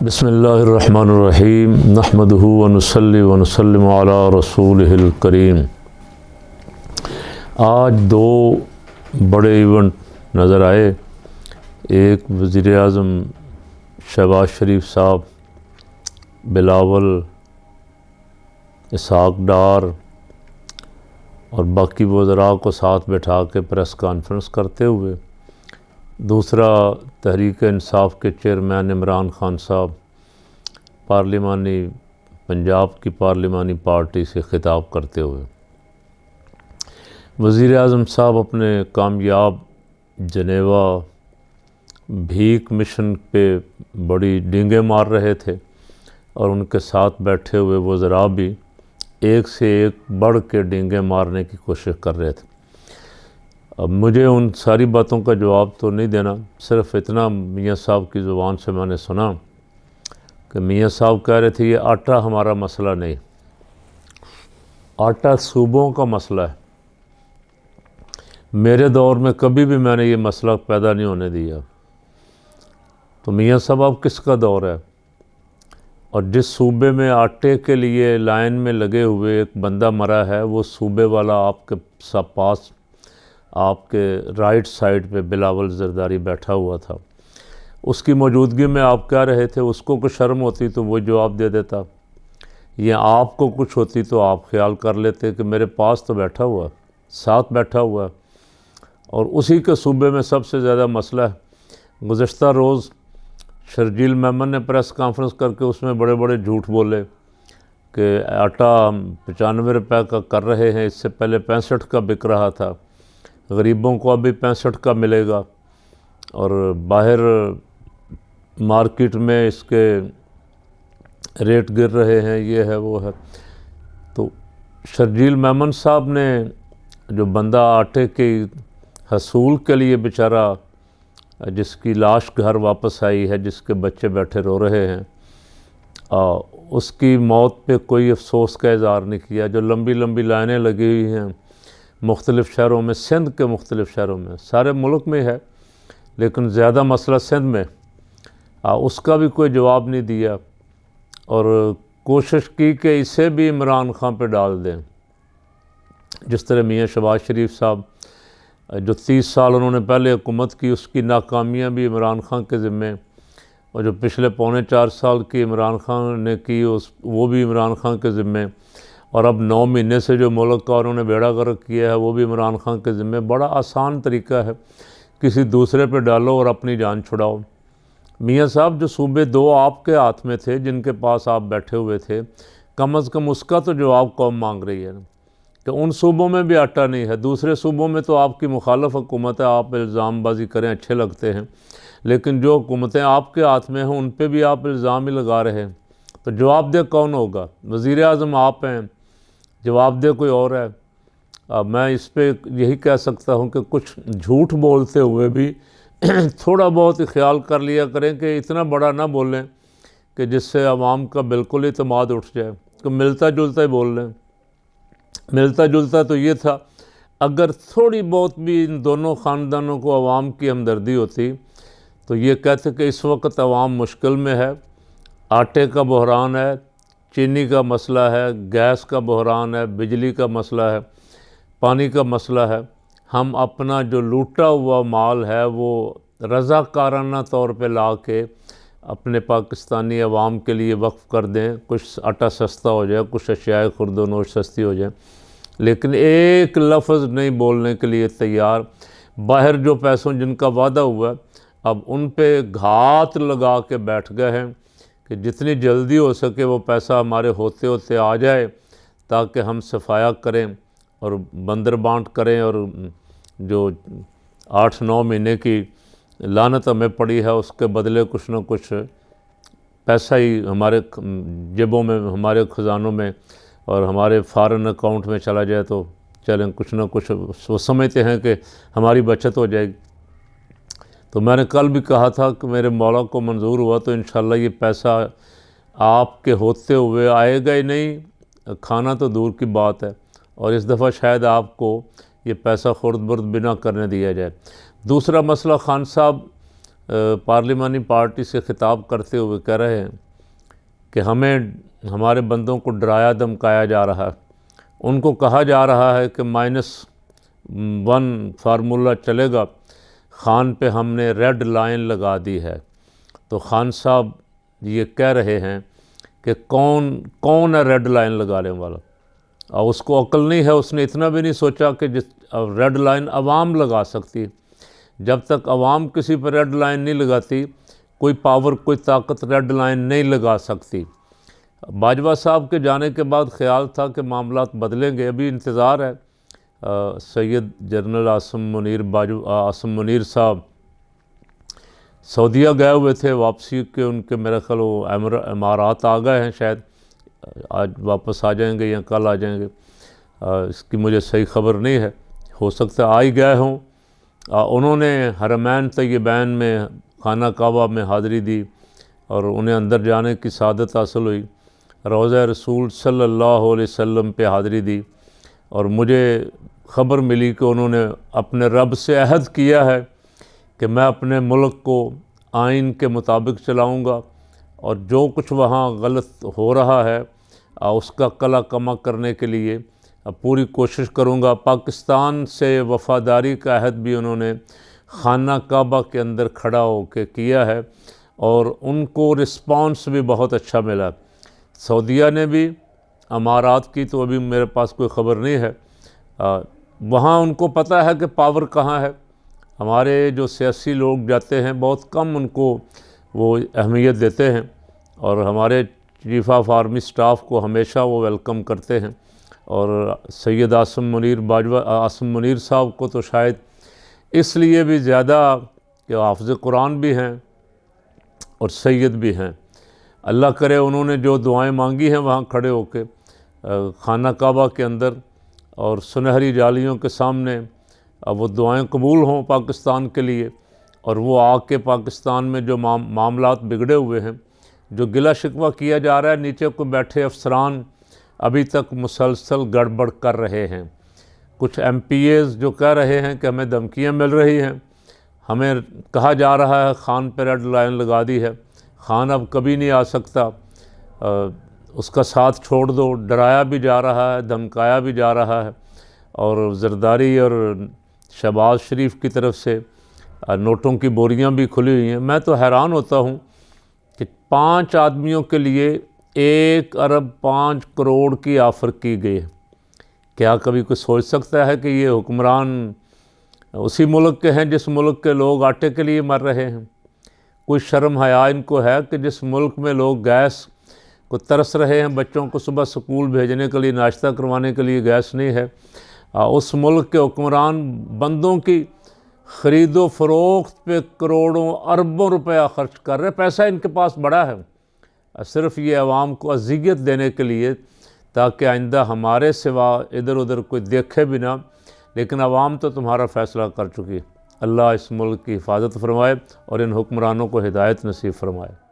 بسم اللہ الرحمن الرحیم نحمدہ ونصلی ونسلم علی رسولہ الکریم۔ آج دو بڑے ایونٹ نظر آئے، ایک وزیر اعظم شہباز شریف صاحب بلاول اسحاق ڈار اور باقی وزراء کو ساتھ بٹھا کے پریس کانفرنس کرتے ہوئے، دوسرا تحریک انصاف کے چیئرمین عمران خان صاحب پنجاب کی پارلیمانی پارٹی سے خطاب کرتے ہوئے۔ وزیر اعظم صاحب اپنے کامیاب جنیوا بھیک مشن پہ بڑی ڈینگیں مار رہے تھے اور ان کے ساتھ بیٹھے ہوئے وزراء بھی ایک سے ایک بڑھ کے ڈینگیں مارنے کی کوشش کر رہے تھے۔ اب مجھے ان ساری باتوں کا جواب تو نہیں دینا، صرف اتنا میاں صاحب کی زبان سے میں نے سنا کہ میاں صاحب کہہ رہے تھے یہ آٹا ہمارا مسئلہ نہیں، آٹا صوبوں کا مسئلہ ہے۔ میرے دور میں کبھی بھی میں نے یہ مسئلہ پیدا نہیں ہونے دیا۔ تو میاں صاحب اب کس کا دور ہے؟ اور جس صوبے میں آٹے کے لیے لائن میں لگے ہوئے ایک بندہ مرا ہے، وہ صوبے والا آپ کے پاس آپ کے رائٹ سائڈ پہ بلاول زرداری بیٹھا ہوا تھا۔ اس کی موجودگی میں آپ کہہ رہے تھے اس کو کچھ شرم ہوتی تو وہ جواب دے دیتا، یا آپ کو کچھ ہوتی تو آپ خیال کر لیتے کہ میرے پاس تو بیٹھا ہوا، ساتھ بیٹھا ہوا، اور اسی کے صوبے میں سب سے زیادہ مسئلہ ہے۔ گزشتہ روز شرجیل میمن نے پریس کانفرنس کر کے اس میں بڑے بڑے جھوٹ بولے کہ آٹا ہم 95 روپے کا کر رہے ہیں، اس سے پہلے 65 کا بک رہا تھا، غریبوں کو ابھی 65 کا ملے گا، اور باہر مارکیٹ میں اس کے ریٹ گر رہے ہیں، یہ ہے وہ ہے۔ تو شرجیل میمن صاحب نے جو بندہ آٹے کے حصول کے لیے بیچارہ جس کی لاش گھر واپس آئی ہے، جس کے بچے بیٹھے رو رہے ہیں، اس کی موت پہ کوئی افسوس کا اظہار نہیں کیا۔ جو لمبی لمبی لائنیں لگی ہوئی ہیں مختلف شہروں میں، سندھ کے مختلف شہروں میں، سارے ملک میں ہے لیکن زیادہ مسئلہ سندھ میں، اس کا بھی کوئی جواب نہیں دیا، اور کوشش کی کہ اسے بھی عمران خان پہ ڈال دیں۔ جس طرح میاں شہباز شریف صاحب جو 30 سال انہوں نے پہلے حکومت کی، اس کی ناکامیاں بھی عمران خان کے ذمے، اور جو پچھلے 4.25 سال کی عمران خان نے کی وہ بھی عمران خان کے ذمے، اور اب 9 مہینے سے جو ملک کا انہوں نے بیڑا غرق کیا ہے وہ بھی عمران خان کے ذمے۔ بڑا آسان طریقہ ہے، کسی دوسرے پہ ڈالو اور اپنی جان چھڑاؤ۔ میاں صاحب جو صوبے دو آپ کے ہاتھ میں تھے، جن کے پاس آپ بیٹھے ہوئے تھے، کم از کم اس کا تو جواب قوم مانگ رہی ہے کہ ان صوبوں میں بھی آٹا نہیں ہے۔ دوسرے صوبوں میں تو آپ کی مخالف حکومت ہے، آپ الزام بازی کریں اچھے لگتے ہیں، لیکن جو حکومتیں آپ کے ہاتھ میں ہیں ان پہ بھی آپ الزام ہی لگا رہے ہیں۔ تو جواب دہ کون ہوگا؟ وزیر اعظم آپ ہیں، جواب دہ کوئی اور ہے؟ میں اس پہ یہی کہہ سکتا ہوں کہ کچھ جھوٹ بولتے ہوئے بھی تھوڑا بہت خیال کر لیا کریں کہ اتنا بڑا نہ بولیں کہ جس سے عوام کا بالکل اعتماد اٹھ جائے، کہ ملتا جلتا ہی بول لیں۔ ملتا جلتا تو یہ تھا، اگر تھوڑی بہت بھی ان دونوں خاندانوں کو عوام کی ہمدردی ہوتی تو یہ کہتے کہ اس وقت عوام مشکل میں ہے، آٹے کا بحران ہے، چینی کا مسئلہ ہے، گیس کا بحران ہے، بجلی کا مسئلہ ہے، پانی کا مسئلہ ہے، ہم اپنا جو لوٹا ہوا مال ہے وہ رضاکارانہ طور پہ لا کے اپنے پاکستانی عوام کے لیے وقف کر دیں، کچھ آٹا سستا ہو جائے، کچھ اشیاء خرد و نوش سستی ہو جائیں، لیکن ایک لفظ نہیں بولنے کے لیے تیار۔ باہر جو پیسوں جن کا وعدہ ہوا ہے، اب ان پہ گھات لگا کے بیٹھ گئے ہیں کہ جتنی جلدی ہو سکے وہ پیسہ ہمارے ہوتے ہوتے آ جائے تاکہ ہم صفایا کریں اور بندر بانٹ کریں، اور جو 8-9 مہینے کی لعنت ہمیں پڑی ہے اس کے بدلے کچھ نہ کچھ پیسہ ہی ہمارے جیبوں میں، ہمارے خزانوں میں اور ہمارے فارن اکاؤنٹ میں چلا جائے تو چلیں، کچھ نہ کچھ وہ سمجھتے ہیں کہ ہماری بچت ہو جائے گی۔ تو میں نے کل بھی کہا تھا کہ میرے مولا کو منظور ہوا تو انشاءاللہ یہ پیسہ آپ کے ہوتے ہوئے آئے گا ہی نہیں، کھانا تو دور کی بات ہے، اور اس دفعہ شاید آپ کو یہ پیسہ خورد برد بنا کرنے دیا جائے۔ دوسرا مسئلہ خان صاحب پارلیمانی پارٹی سے خطاب کرتے ہوئے کہہ رہے ہیں کہ ہمیں ہمارے بندوں کو ڈرایا دھمکایا جا رہا ہے، ان کو کہا جا رہا ہے کہ -1 فارمولہ چلے گا، خان پہ ہم نے ریڈ لائن لگا دی ہے۔ تو خان صاحب یہ کہہ رہے ہیں کہ کون ہے ریڈ لائن لگانے والا، اور اس کو عقل نہیں ہے، اس نے اتنا بھی نہیں سوچا کہ ریڈ لائن عوام لگا سکتی ہے۔ جب تک عوام کسی پر ریڈ لائن نہیں لگاتی، کوئی پاور کوئی طاقت ریڈ لائن نہیں لگا سکتی۔ باجوہ صاحب کے جانے کے بعد خیال تھا کہ معاملات بدلیں گے، ابھی انتظار ہے۔ سید جنرل عاصم منیر صاحب سعودیہ گئے ہوئے تھے، واپسی کے ان کے میرے خیال وہ امارات آ گئے ہیں، شاید آج واپس آ جائیں گے یا کل آ جائیں گے، اس کی مجھے صحیح خبر نہیں ہے، ہو سکتا ہے آ ہی گئے ہوں۔ انہوں نے حرمین طیبین میں خانہ کعبہ میں حاضری دی اور انہیں اندر جانے کی سعادت حاصل ہوئی، روضہ رسول صلی اللہ علیہ وسلم پہ حاضری دی، اور مجھے خبر ملی کہ انہوں نے اپنے رب سے عہد کیا ہے کہ میں اپنے ملک کو آئین کے مطابق چلاؤں گا، اور جو کچھ وہاں غلط ہو رہا ہے اس کا کلا کما کرنے کے لیے پوری کوشش کروں گا۔ پاکستان سے وفاداری کا عہد بھی انہوں نے خانہ کعبہ کے اندر کھڑا ہو کے کیا ہے، اور ان کو رسپانس بھی بہت اچھا ملا۔ سعودیہ نے بھی، امارات کی تو ابھی میرے پاس کوئی خبر نہیں ہے، وہاں ان کو پتہ ہے کہ پاور کہاں ہے۔ ہمارے جو سیاسی لوگ جاتے ہیں بہت کم ان کو وہ اہمیت دیتے ہیں، اور ہمارے چیف آف آرمی سٹاف کو ہمیشہ وہ ویلکم کرتے ہیں، اور سید عاصم منیر صاحب کو تو شاید اس لیے بھی زیادہ کہ حافظ قرآن بھی ہیں اور سید بھی ہیں۔ اللہ کرے انہوں نے جو دعائیں مانگی ہیں وہاں کھڑے ہو کے خانہ کعبہ کے اندر اور سنہری جالیوں کے سامنے، وہ دعائیں قبول ہوں پاکستان کے لیے، اور وہ آ کے پاکستان میں جو معاملات بگڑے ہوئے ہیں، جو گلہ شکوہ کیا جا رہا ہے، نیچے کو بیٹھے افسران ابھی تک مسلسل گڑبڑ کر رہے ہیں۔ کچھ ایم پی ایز جو کہہ رہے ہیں کہ ہمیں دھمکیاں مل رہی ہیں، ہمیں کہا جا رہا ہے خان پہ ریڈ لائن لگا دی ہے، خان اب کبھی نہیں آ سکتا، اس کا ساتھ چھوڑ دو، ڈرایا بھی جا رہا ہے، دھمکایا بھی جا رہا ہے، اور زرداری اور شہباز شریف کی طرف سے نوٹوں کی بوریاں بھی کھلی ہوئی ہیں۔ میں تو حیران ہوتا ہوں کہ 5 آدمیوں کے لیے 1 ارب 5 کروڑ کی آفر کی گئی ہے۔ کیا کبھی کوئی سوچ سکتا ہے کہ یہ حکمران اسی ملک کے ہیں جس ملک کے لوگ آٹے کے لیے مر رہے ہیں؟ کوئی شرم حیا ان کو ہے کہ جس ملک میں لوگ گیس کو ترس رہے ہیں، بچوں کو صبح سکول بھیجنے کے لیے، ناشتہ کروانے کے لیے گیس نہیں ہے، اس ملک کے حکمران بندوں کی خرید و فروخت پہ کروڑوں اربوں روپیہ خرچ کر رہے، پیسہ ان کے پاس بڑا ہے، صرف یہ عوام کو اذیت دینے کے لیے تاکہ آئندہ ہمارے سوا ادھر ادھر کوئی دیکھے بھی نہ، لیکن عوام تو تمہارا فیصلہ کر چکی ہے۔ اللہ اس ملک کی حفاظت فرمائے اور ان حکمرانوں کو ہدایت نصیب فرمائے۔